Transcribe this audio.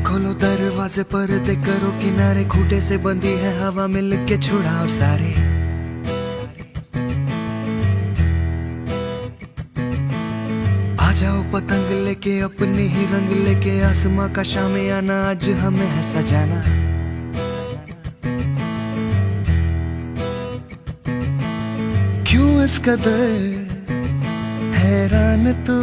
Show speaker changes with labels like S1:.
S1: खोलो दरवाजे पर्दे करो किनारे, खूंटे से बंधी है हवा मिल के छुड़ाओ सारे। आ जाओ पतंग लेके अपने ही रंग लेके, आसमां का शामियाना आज हमें है सजाना। क्यों इस कदर हैरान तू